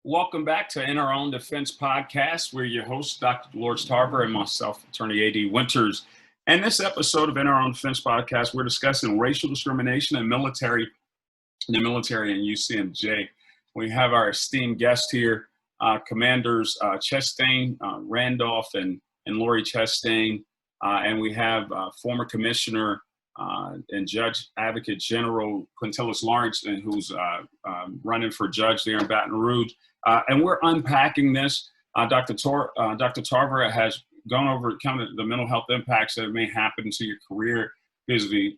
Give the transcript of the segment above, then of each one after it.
Welcome back to In Our Own Defense podcast. We're your hosts, Dr. Dolores Tarver and myself, Attorney A.D. Winters. And this episode of In Our Own Defense podcast, we're discussing racial discrimination in the military and UCMJ. We have our esteemed guest here, Commanders Chestang, Randolph and Lori Chestang, and we have former Commissioner and Judge Advocate General Quintillis Lawrence, and who's running for judge there in Baton Rouge. And we're unpacking this. Dr. Tarver has gone over kind of the mental health impacts that may happen to your career, basically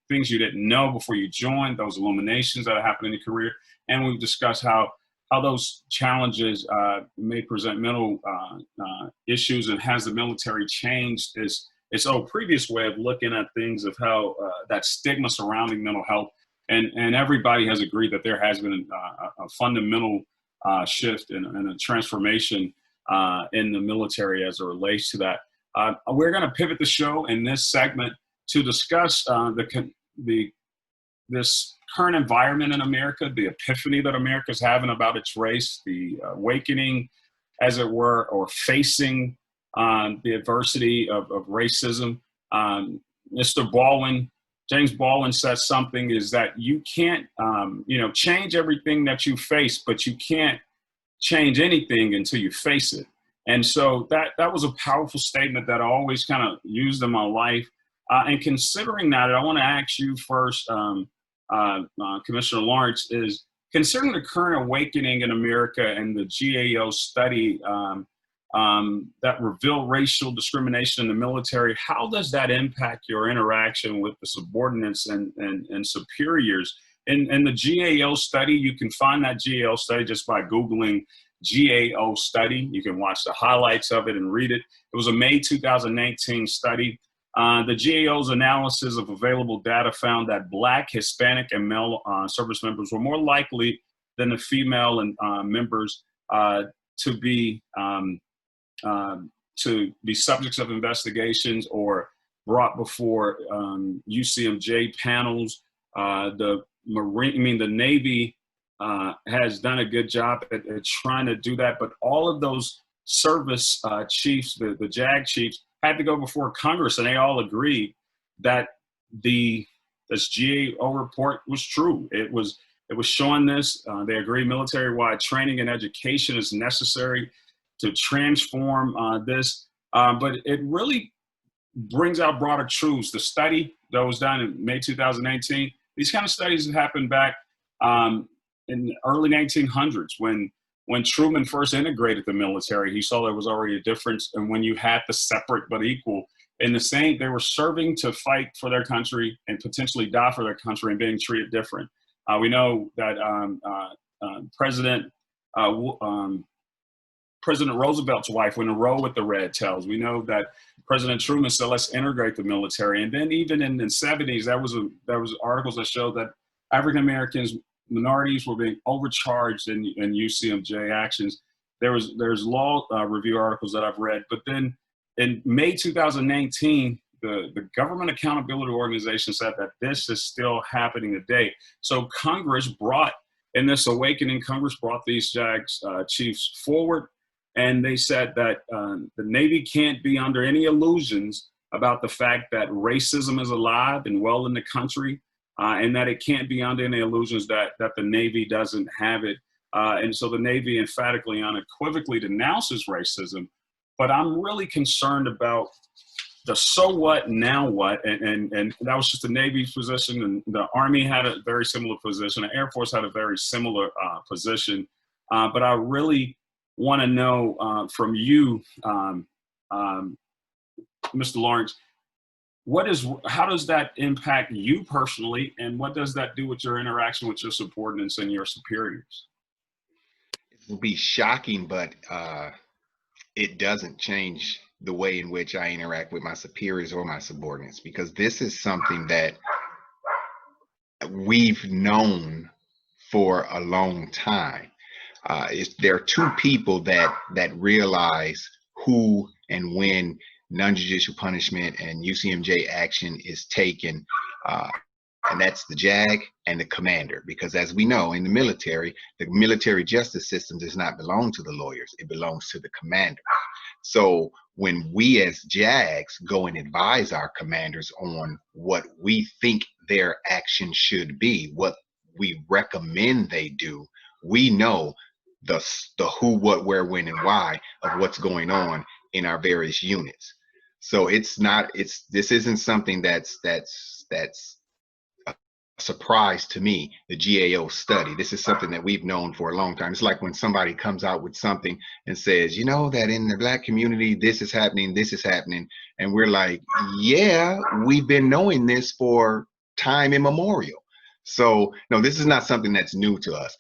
things you didn't know before you joined, those illuminations that happen in your career. And we've discussed how those challenges may present mental issues, and has the military changed its old previous way of looking at things, of how that stigma surrounding mental health. And everybody has agreed that there has been a fundamental shift and a transformation in the military as it relates to that. We're going to pivot the show in this segment to discuss this current environment in America, the epiphany that America is having about its race, the awakening, as it were, or facing the adversity of racism. James Baldwin says something, is that you can't, change everything that you face, but you can't change anything until you face it. And so that was a powerful statement that I always kind of used in my life. And considering that, I want to ask you first, Commissioner Lawrence, is considering the current awakening in America and the GAO study that revealed racial discrimination in the military, how does that impact your interaction with the subordinates and superiors? In the GAO study, you can find that GAO study just by Googling GAO study. You can watch the highlights of it and read it. It was a May 2019 study. The GAO's analysis of available data found that Black, Hispanic, and male service members were more likely than the female and members to be subjects of investigations or brought before UCMJ panels. The Navy has done a good job at trying to do that, but all of those service chiefs, the JAG chiefs, had to go before Congress, and they all agreed that this GAO report was true. It was showing this. They agreed military-wide training and education is necessary to transform this, but it really brings out broader truths. The study that was done in May 2019, these kind of studies have happened back in the early 1900s when Truman first integrated the military. He saw there was already a difference, and when you had the separate but equal in the same, they were serving to fight for their country and potentially die for their country and being treated different. We know that President Roosevelt's wife went in a row with the red tails. We know that President Truman said, let's integrate the military. And then even in the 70s, there was articles that showed that African Americans, minorities were being overcharged in UCMJ actions. There's law review articles that I've read. But then in May 2019, the Government Accountability Organization said that this is still happening today. So Congress brought, in this awakening, Congress brought these JAG chiefs forward. And they said that the Navy can't be under any illusions about the fact that racism is alive and well in the country, and that it can't be under any illusions that the Navy doesn't have it. And so the Navy emphatically, unequivocally denounces racism. But I'm really concerned about the so what, now what, and that was just the Navy's position, and the Army had a very similar position, the Air Force had a very similar position. But I really want to know from you, Mr. Lawrence, how does that impact you personally, and what does that do with your interaction with your subordinates and your superiors? It will be shocking, but it doesn't change the way in which I interact with my superiors or my subordinates, because this is something that we've known for a long time. There are two people that realize who and when non-judicial punishment and UCMJ action is taken and that's the JAG and the commander. Because as we know, in the military justice system does not belong to the lawyers. It belongs to the commander. So when we as JAGs go and advise our commanders on what we think their action should be, what we recommend they do, we know the who, what, where, when, and why of what's going on in our various units. So this isn't something that's a surprise to me, the GAO study. This is something that we've known for a long time. It's like when somebody comes out with something and says, you know, that in the Black community, this is happening, and we're like, yeah, we've been knowing this for time immemorial. So no, this is not something that's new to us.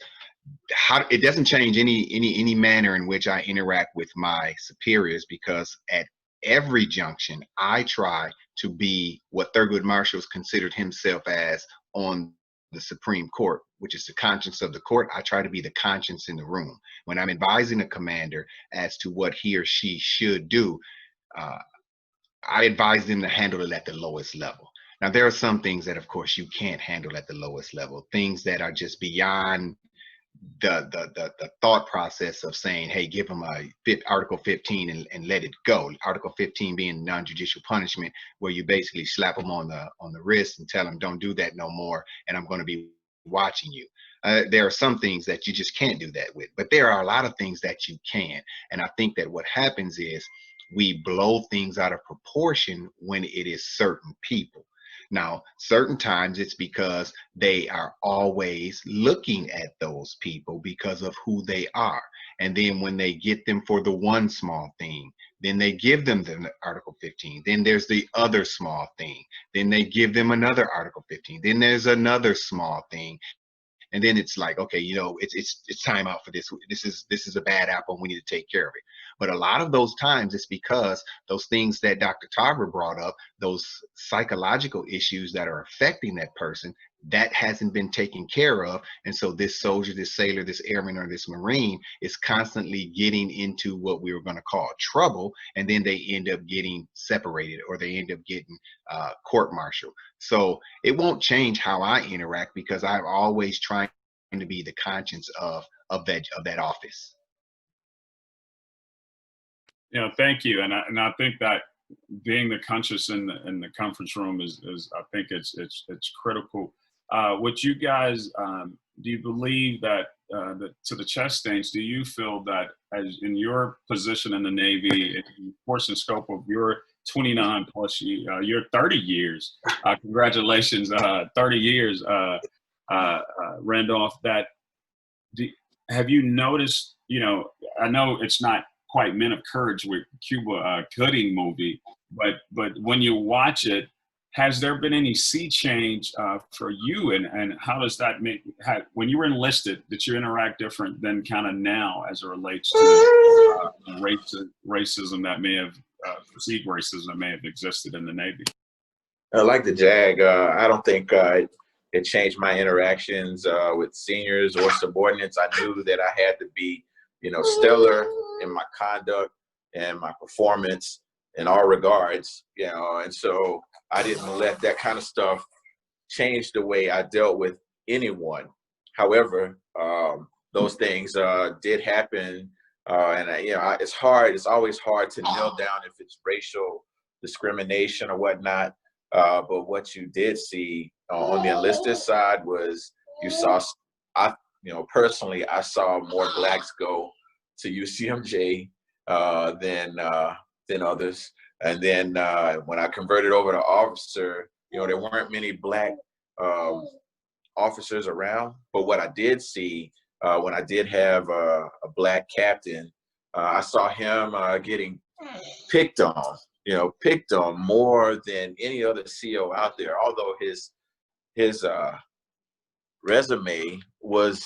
It doesn't change any manner in which I interact with my superiors, because at every junction I try to be what Thurgood Marshall's considered himself as on the Supreme Court, which is the conscience of the court. I try to be the conscience in the room. When I'm advising a commander as to what he or she should do, I advise them to handle it at the lowest level. Now, there are some things that, of course, you can't handle at the lowest level, things that are just beyond the thought process of saying, hey, give them Article 15 and let it go. Article 15 being non-judicial punishment, where you basically slap them on the wrist and tell them, don't do that no more, and I'm going to be watching you. There are some things that you just can't do that with, but there are a lot of things that you can. And I think that what happens is we blow things out of proportion when it is certain people. Now, certain times it's because they are always looking at those people because of who they are. And then when they get them for the one small thing, then they give them the Article 15. Then there's the other small thing. Then they give them another Article 15. Then there's another small thing. And then it's like, okay, you know, it's time out for this. This is a bad apple. We need to take care of it. But a lot of those times it's because those things that Dr. Tarver brought up, those psychological issues that are affecting that person, that hasn't been taken care of. And so this soldier, this sailor, this airman, or this Marine is constantly getting into what we were going to call trouble. And then they end up getting separated, or they end up getting court-martialed. So it won't change how I interact, because I'm always trying to be the conscience of that office. Yeah, thank you. And I think that being the conscious in the conference room is I think it's critical. What you guys, do you believe that to the Chestangs, do you feel that as in your position in the Navy, in the course and scope of your 29 plus your 30 years, congratulations, 30 years, Randolph, have you noticed, you know, I know it's not quite Men of Courage with Cuba Gooding movie, but when you watch it, has there been any sea change for you, and how does that when you were enlisted, did you interact different than kind of now as it relates to racism that may have perceived racism that may have existed in the Navy? Like the JAG, I don't think it changed my interactions with seniors or subordinates. I knew that I had to be, you know, stellar in my conduct and my performance in all regards, you know, and so I didn't let that kind of stuff change the way I dealt with anyone. However, those things did happen, and you know, it's always hard to nail down if it's racial discrimination or whatnot. But what you did see on the enlisted side was you saw, personally, I saw more blacks go to UCMJ than others. And then when I converted over to officer, you know, there weren't many black officers around. But what I did see when I did have a black captain, I saw him getting picked on. You know, picked on more than any other CO out there. Although his resume was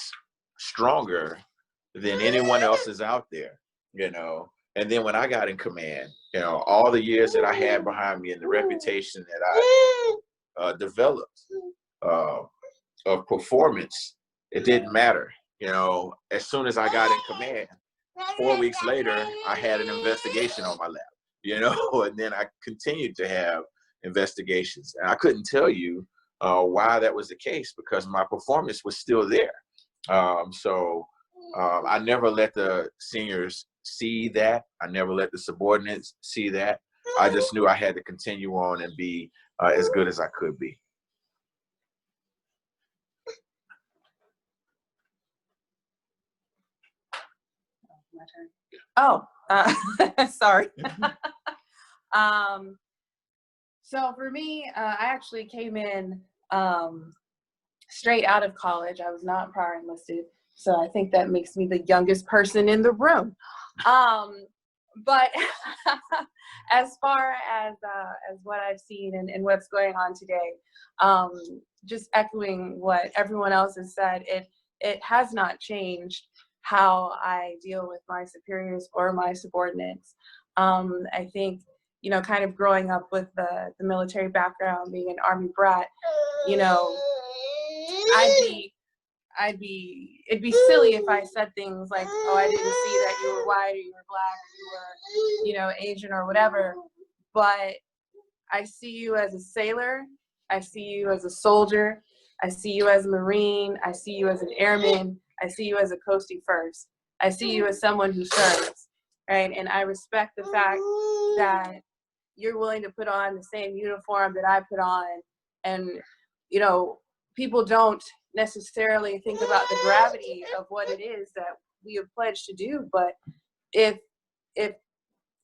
stronger than anyone else's out there, you know. And then when I got in command, you know, all the years that I had behind me and the reputation that I developed of performance, it didn't matter. You know, as soon as I got in command, 4 weeks later, I had an investigation on my lap, you know, and then I continued to have investigations. And I couldn't tell you why that was the case, because my performance was still there. I never let the seniors see that. I never let the subordinates see that. I just knew I had to continue on and be as good as I could be. My turn. Oh, sorry. So for me, I actually came in straight out of college. I was not prior enlisted, so I think that makes me the youngest person in the room. But as far as what I've seen and what's going on today, just echoing what everyone else has said, it has not changed how I deal with my superiors or my subordinates. I think, you know, kind of growing up with the military background, being an Army brat, you know, it'd be silly if I said things like, oh, I didn't see that you were white or you were black or you were, you know, Asian or whatever. But I see you as a sailor. I see you as a soldier. I see you as a Marine. I see you as an airman. I see you as a coasting first. I see you as someone who serves, right? And I respect the fact that you're willing to put on the same uniform that I put on. And, you know, people don't necessarily think about the gravity of what it is that we have pledged to do. But if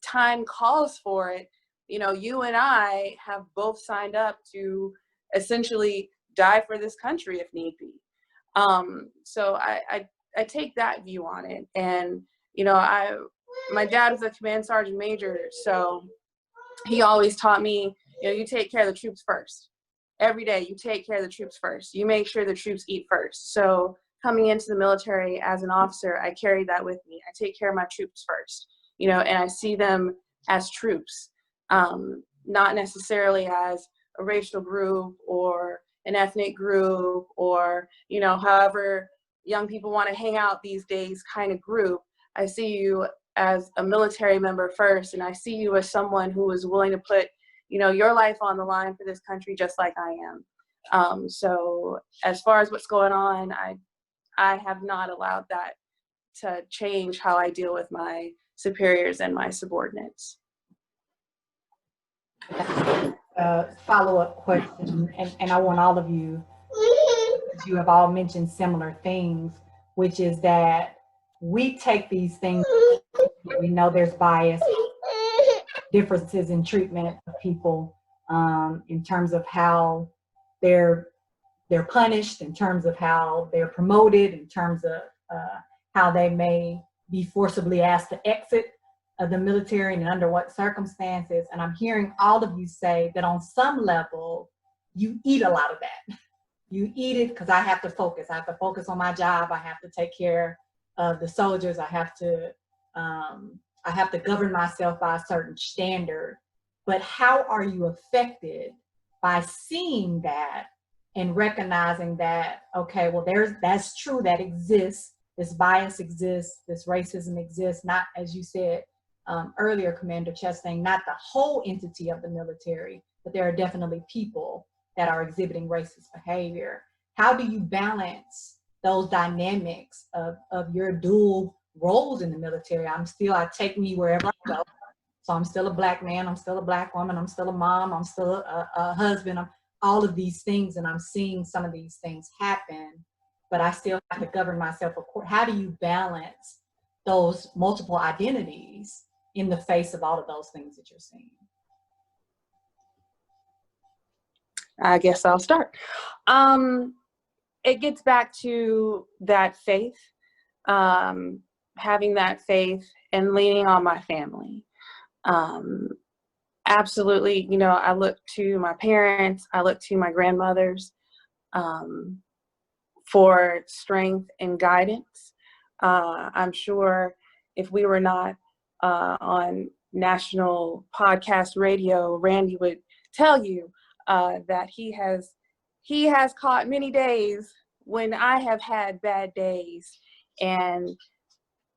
time calls for it, you know, you and I have both signed up to essentially die for this country if need be. So I take that view on it. And, you know, my dad was a command sergeant major, so he always taught me, you know, you take care of the troops first. Every day you take care of the troops first. You make sure the troops eat first. So coming into the military as an officer, I carry that with me. I take care of my troops first, you know, and I see them as troops, not necessarily as a racial group or an ethnic group or, you know, however young people want to hang out these days kind of group. I see you as a military member first, and I see you as someone who is willing to put, you know, your life on the line for this country just like I am. So as far as what's going on, I have not allowed that to change how I deal with my superiors and my subordinates. Follow-up question, and I want all of you, because you have all mentioned similar things, which is that we take these things, we know there's bias, differences in treatment of people in terms of how they're punished, in terms of how they're promoted, in terms of how they may be forcibly asked to exit of the military and under what circumstances. And I'm hearing all of you say that on some level, you eat a lot of that. You eat it because I have to focus. I have to focus on my job. I have to take care of the soldiers. I have to govern myself by a certain standard. But how are you affected by seeing that and recognizing that, okay, well, that's true, that exists, this bias exists, this racism exists, not, as you said earlier, Commander Chestang, not the whole entity of the military, but there are definitely people that are exhibiting racist behavior. How do you balance those dynamics of your dual roles in the military? I take me wherever I go. So I'm still a Black man, I'm still a Black woman, I'm still a mom, I'm still a husband, I'm all of these things, and I'm seeing some of these things happen, but I still have to govern myself. How do you balance those multiple identities in the face of all of those things that you're seeing? I guess I'll start. It gets back to that faith, having that faith and leaning on my family. Absolutely, you know, I look to my parents, I look to my grandmothers for strength and guidance. I'm sure if we were not on national podcast radio, Randy would tell you that he has caught many days when I have had bad days, and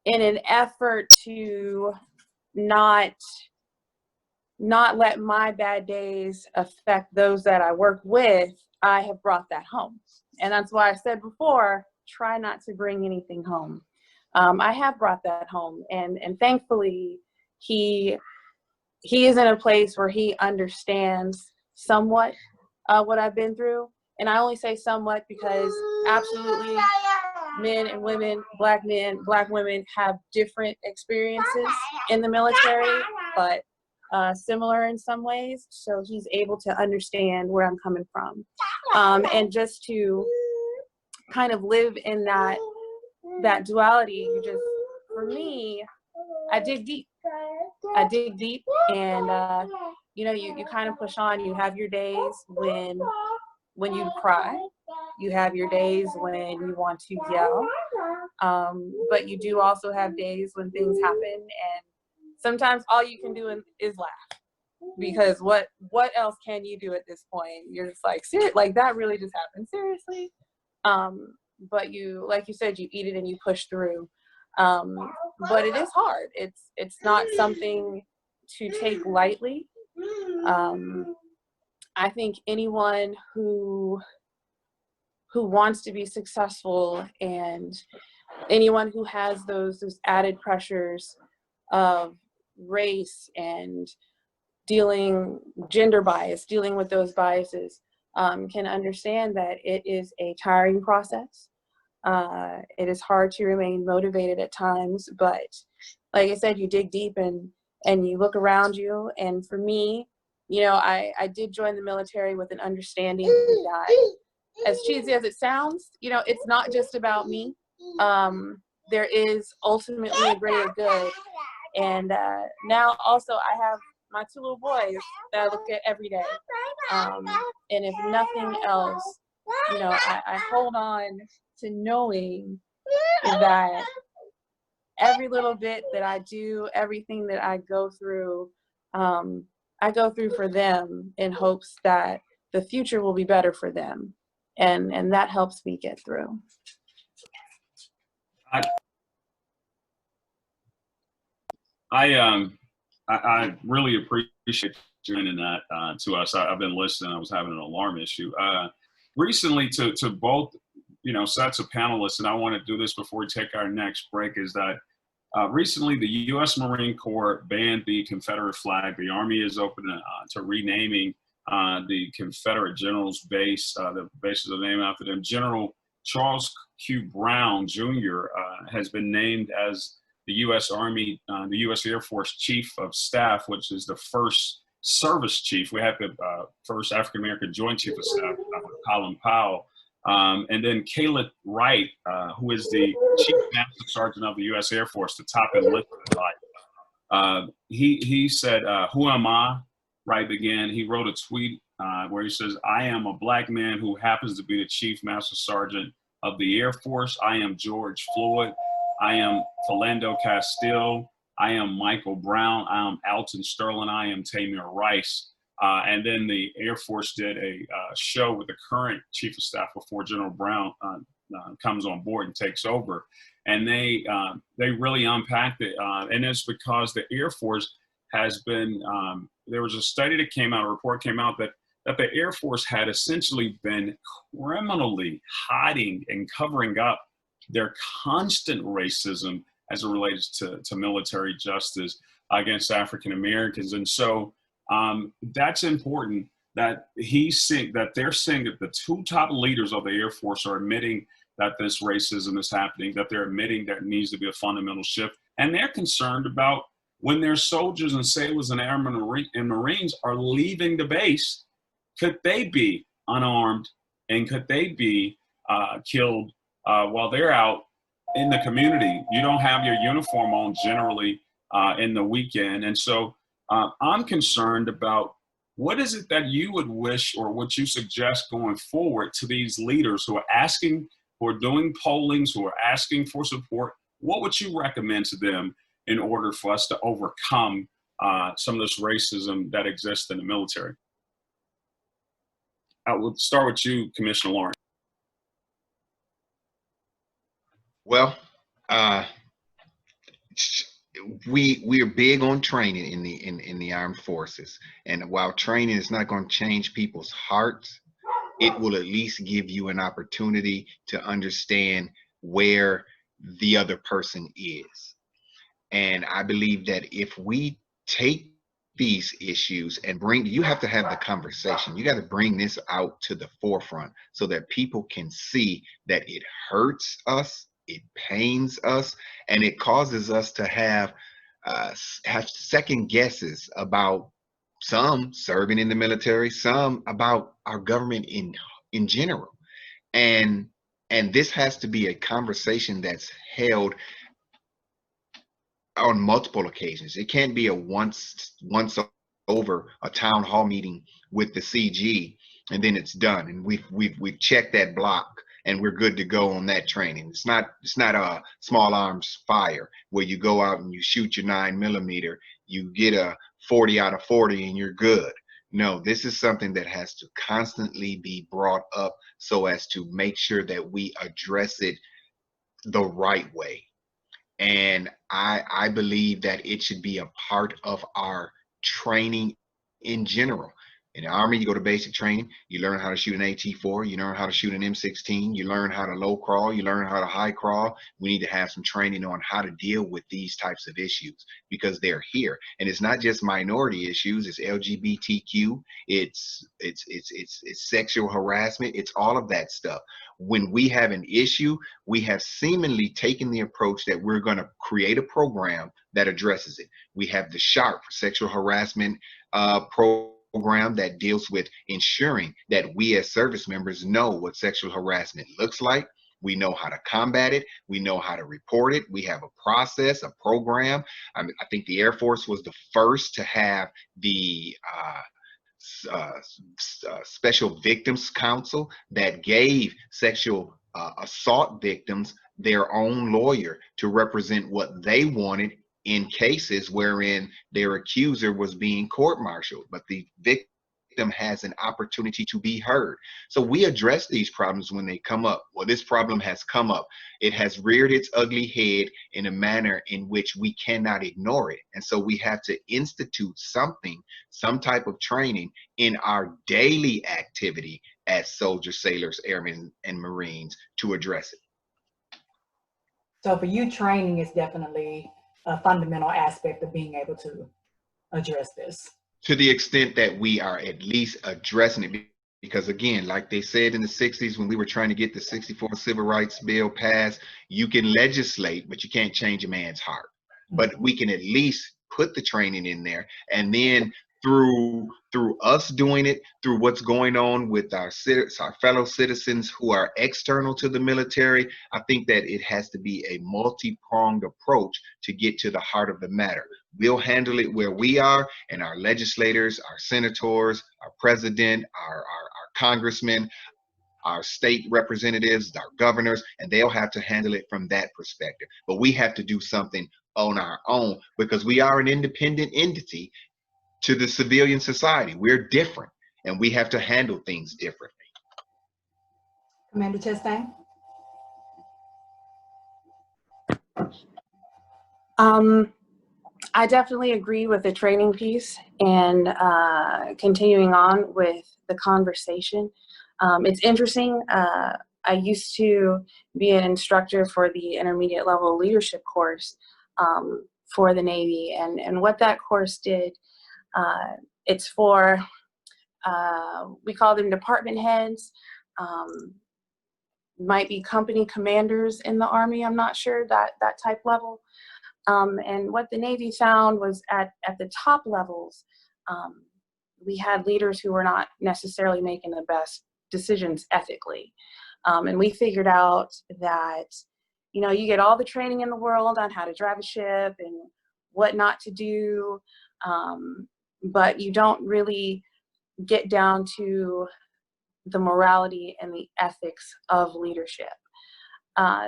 in an effort to not not let my bad days affect those that I work with, I have brought that home. And that's why I said before, try not to bring anything home. I have brought that home, and thankfully he is in a place where he understands somewhat what I've been through. And I only say somewhat because absolutely men and women, black men, black women have different experiences in the military, but similar in some ways. So he's able to understand where I'm coming from. And just to kind of live in that duality, for me, I dig deep. And you know, you kind of push on. You have your days when you cry. You have your days when you want to yell. But you do also have days when things happen, and sometimes all you can do is laugh, because what else can you do at this point? You're just like, serious, like that really just happened, seriously. But you, like you said, you eat it and you push through. But it is hard. It's not something to take lightly. I think anyone who wants to be successful, and anyone who has those added pressures of race and gender bias, dealing with those biases, can understand that it is a tiring process. It is hard to remain motivated at times, but like I said, you dig deep and you look around you. And for me, you know, I did join the military with an understanding that, as cheesy as it sounds, you know, it's not just about me. There is ultimately a greater good. And now also I have my 2 little boys that I look at every day. And if nothing else, you know, I hold on to knowing that every little bit that I do, everything that I go through for them in hopes that the future will be better for them. And that helps me get through. I really appreciate you mentioning that to us. I've been listening. I was having an alarm issue. Recently, to both, you know, sets of panelists, and I want to do this before we take our next break, is that recently the U.S. Marine Corps banned the Confederate flag. The Army is open to renaming the Confederate General's base. The bases are named after them. General Charles Q. Brown Jr. Has been named as the U.S. Army, the U.S. Air Force Chief of Staff, which is the first service chief. We have the first African-American Joint Chief of Staff, Colin Powell. And then Caleb Wright, who is the Chief Master Sergeant of the U.S. Air Force, the top enlisted life. He said, "Who am I?" Right again. He wrote a tweet where he says, "I am a black man who happens to be the Chief Master Sergeant of the Air Force. I am George Floyd. I am Philando Castile. I am Michael Brown. I am Alton Sterling. I am Tamir Rice." And then the Air Force did a show with the current Chief of Staff before General Brown comes on board and takes over. And they really unpacked it. And it's because the Air Force has been, there was a study that came out, a report came out that the Air Force had essentially been criminally hiding and covering up their constant racism as it relates to military justice against African Americans. And so that's important that they're saying that the 2 top leaders of the Air Force are admitting that this racism is happening, that they're admitting there needs to be a fundamental shift. And they're concerned about when their soldiers and sailors and airmen and Marines are leaving the base, could they be unarmed and could they be killed while they're out in the community? You don't have your uniform on generally in the weekend. And so I'm concerned about what is it that you would wish or what you suggest going forward to these leaders who are asking, who are doing pollings, who are asking for support. What would you recommend to them in order for us to overcome some of this racism that exists in the military? I will start with you, Commissioner Lawrence. Well, we're big on training in the armed forces, and while training is not going to change people's hearts, it will at least give you an opportunity to understand where the other person is. And I believe that if we take these issues and you have to have the conversation. You got to bring this out to the forefront so that people can see that it hurts us, it pains us, and it causes us to have second guesses about some serving in the military, some about our government in general. And this has to be a conversation that's held on multiple occasions. It can't be a once over a town hall meeting with the CG and then it's done and we've checked that block and we're good to go on that training. It's not a small arms fire where you go out and you shoot your 9mm, you get a 40 out of 40 and you're good. No, this is something that has to constantly be brought up so as to make sure that we address it the right way. And I believe that it should be a part of our training in general. In the Army, you go to basic training, you learn how to shoot an AT-4, you learn how to shoot an M16, you learn how to low crawl, you learn how to high crawl. We need to have some training on how to deal with these types of issues because they're here. And it's not just minority issues, it's LGBTQ, it's sexual harassment, it's all of that stuff. When we have an issue, we have seemingly taken the approach that we're going to create a program that addresses it. We have the SHARP, sexual harassment program that deals with ensuring that we as service members know what sexual harassment looks like. We know how to combat it. We know how to report it. We have a process, a program. I think the Air Force was the first to have the Special Victims Council that gave sexual assault victims their own lawyer to represent what they wanted in cases wherein their accuser was being court-martialed, but the victim has an opportunity to be heard. So we address these problems when they come up. Well, this problem has come up. It has reared its ugly head in a manner in which we cannot ignore it. And so we have to institute something, some type of training in our daily activity as soldiers, sailors, airmen, and Marines to address it. So for you, training is definitely a fundamental aspect of being able to address this. To the extent that we are at least addressing it, because again, like they said in the 60s when we were trying to get the 64 Civil Rights Bill passed, you can legislate, but you can't change a man's heart. But we can at least put the training in there, and then through us doing it, through what's going on with our fellow citizens who are external to the military, I think that it has to be a multi-pronged approach to get to the heart of the matter. We'll handle it where we are, and our legislators, our senators, our president, our congressmen, our state representatives, our governors, and they'll have to handle it from that perspective. But we have to do something on our own because we are an independent entity to the civilian society. We're different, and we have to handle things differently. Commander Chestang? I definitely agree with the training piece and continuing on with the conversation. It's interesting. I used to be an instructor for the intermediate level leadership course for the Navy, and what that course did, it's for, we call them department heads, might be company commanders in the Army, I'm not sure, that type level. And what the Navy found was at the top levels, we had leaders who were not necessarily making the best decisions ethically. And we figured out that, you know, you get all the training in the world on how to drive a ship and what not to do, but you don't really get down to the morality and the ethics of leadership.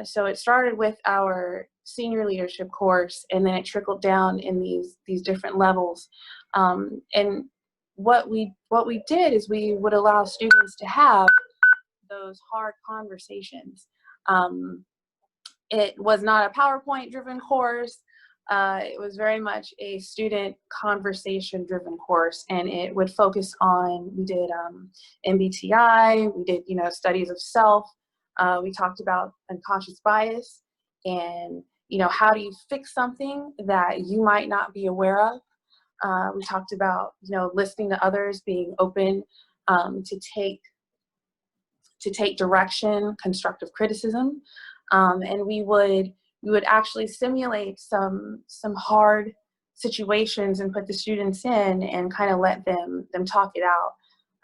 So it started with our senior leadership course, and then it trickled down in these different levels. And what we did is we would allow students to have those hard conversations. It was not a PowerPoint driven course. It was very much a student conversation-driven course, and it would focus on, we did MBTI, we did, studies of self. We talked about unconscious bias and, how do you fix something that you might not be aware of. We talked about, listening to others, being open to take direction, constructive criticism, and we would actually simulate some hard situations and put the students in and kind of let them talk it out.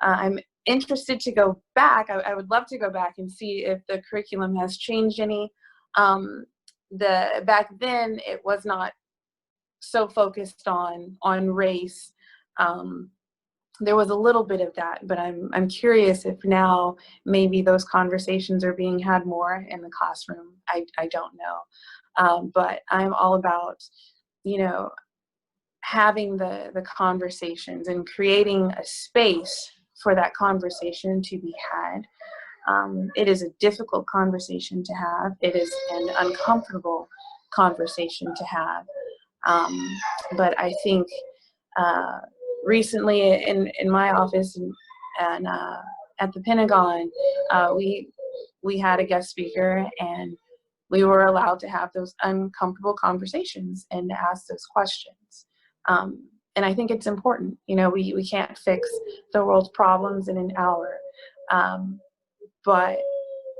I'm interested to go back. I would love to go back and see if the curriculum has changed any. Back then it was not so focused on race. There was a little bit of that, but I'm curious if now maybe those conversations are being had more in the classroom. I don't know, but I'm all about, having the conversations and creating a space for that conversation to be had. It is a difficult conversation to have. It is an uncomfortable conversation to have. But I think recently in my office and at the Pentagon, we had a guest speaker, and we were allowed to have those uncomfortable conversations and to ask those questions. And I think it's important. We can't fix the world's problems in an hour, but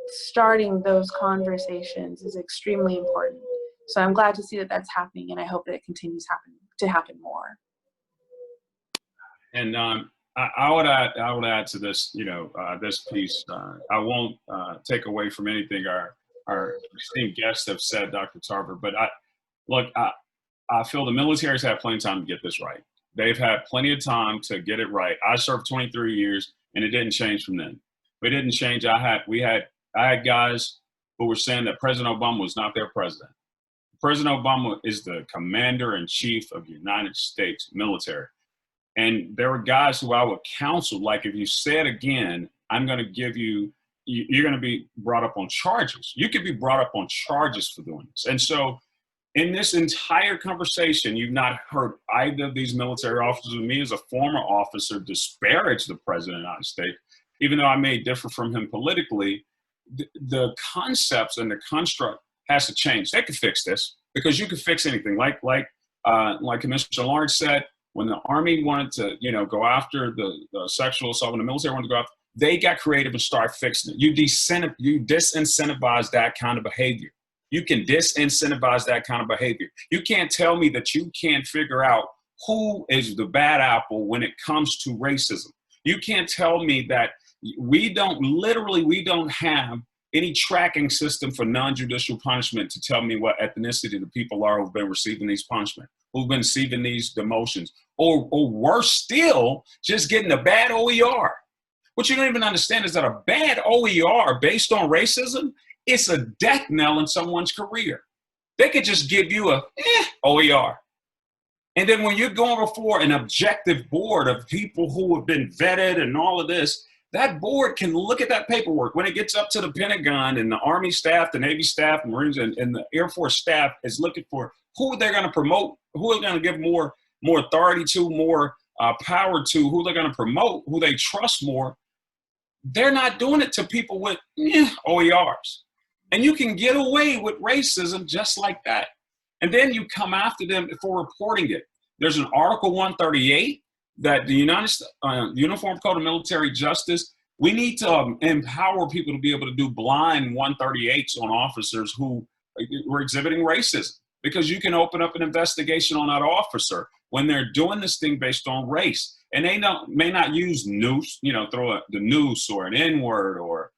starting those conversations is extremely important. So I'm glad to see that that's happening, and I hope that it continues to happen more. And I would add to this, this piece. I won't take away from anything our esteemed guests have said, Dr. Tarver, but I feel the military's had plenty of time to get this right. They've had plenty of time to get it right. I served 23 years, and it didn't change from then. It didn't change. I had guys who were saying that President Obama was not their president. President Obama is the commander-in-chief of the United States military. And there were guys who I would counsel, like, if you say it again, I'm going to give you, you're going to be brought up on charges. You could be brought up on charges for doing this. And so in this entire conversation, you've not heard either of these military officers, or me as a former officer, disparage the president of the United States, even though I may differ from him politically. The concepts and the construct has to change. They could fix this, because you could fix anything. Like Commissioner Lawrence said, when the Army wanted to, go after the sexual assault, when the military wanted to go after, they got creative and started fixing it. You disincentivize that kind of behavior. You can disincentivize that kind of behavior. You can't tell me that you can't figure out who is the bad apple when it comes to racism. You can't tell me that we don't have any tracking system for non-judicial punishment to tell me what ethnicity the people are who've been receiving these punishment, who've been receiving these demotions, or worse still, just getting a bad OER. What you don't even understand is that a bad OER based on racism, it's a death knell in someone's career. They could just give you a OER. And then when you're going before an objective board of people who have been vetted and all of this, that board can look at that paperwork. When it gets up to the Pentagon and the Army staff, the Navy staff, Marines, and the Air Force staff is looking for who they're going to promote, who are going to give more authority to, more power to, who they're going to promote, who they trust more. They're not doing it to people with OERs. And you can get away with racism just like that. And then you come after them for reporting it. There's an Article 138 that the Uniform Code of Military Justice, we need to empower people to be able to do blind 138s on officers who were exhibiting racism, because you can open up an investigation on that officer when they're doing this thing based on race. And they may not use noose, throw the noose or an N-word or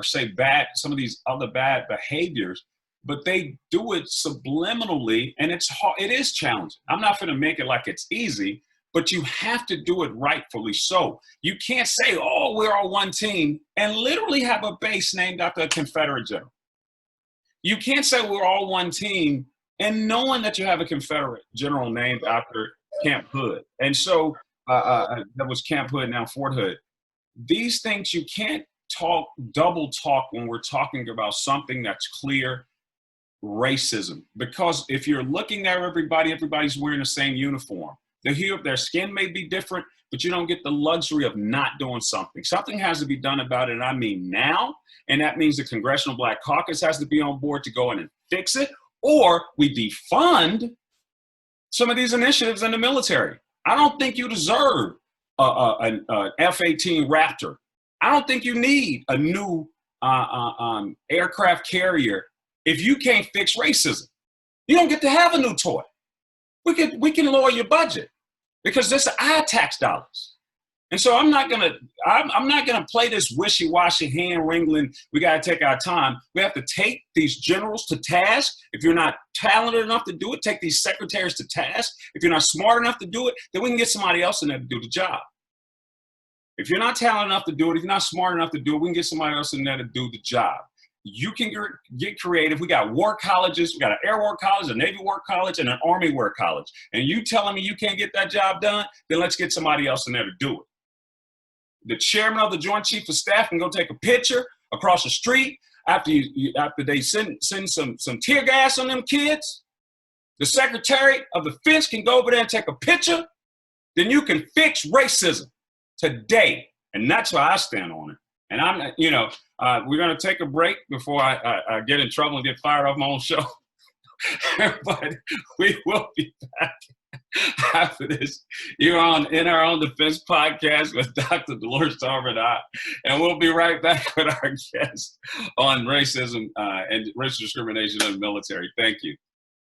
say some of these other bad behaviors, but they do it subliminally, and it is challenging. I'm not going to make it like it's easy, but you have to do it rightfully so. You can't say, oh, we're all one team, and literally have a base named after a Confederate general. You can't say we're all one team and knowing that you have a Confederate general named after Camp Hood. And so that was Camp Hood, now Fort Hood. These things you can't double talk when we're talking about something that's clear. racism, because if you're looking at everybody, everybody's wearing the same uniform. The hue of their skin may be different, but you don't get the luxury of not doing something. Something has to be done about it, and I mean now, and that means the Congressional Black Caucus has to be on board to go in and fix it, or we defund some of these initiatives in the military. I don't think you deserve an F-18 Raptor. I don't think you need a new aircraft carrier if you can't fix racism. You don't get to have a new toy. We can lower your budget because this is our tax dollars. And so I'm not gonna play this wishy-washy hand wringling. We gotta take our time. We have to take these generals to task. If you're not talented enough to do it, take these secretaries to task. If you're not smart enough to do it, then we can get somebody else in there to do the job. If you're not talented enough to do it, if you're not smart enough to do it, we can get somebody else in there to do the job. You can get creative. We got war colleges. We got an Air War College, a Navy War College, and an Army War College. And you telling me you can't get that job done, then let's get somebody else in there to do it. The chairman of the Joint Chiefs of Staff can go take a picture across the street after they send some tear gas on them kids. The Secretary of Defense can go over there and take a picture. Then you can fix racism today. And that's why I stand on it. And I'm, we're going to take a break before I get in trouble and get fired off my own show. But we will be back after this. You're on In Our Own Defense podcast with Dr. Dolores Tarver and we'll be right back with our guest on racism and racial discrimination in the military. Thank you.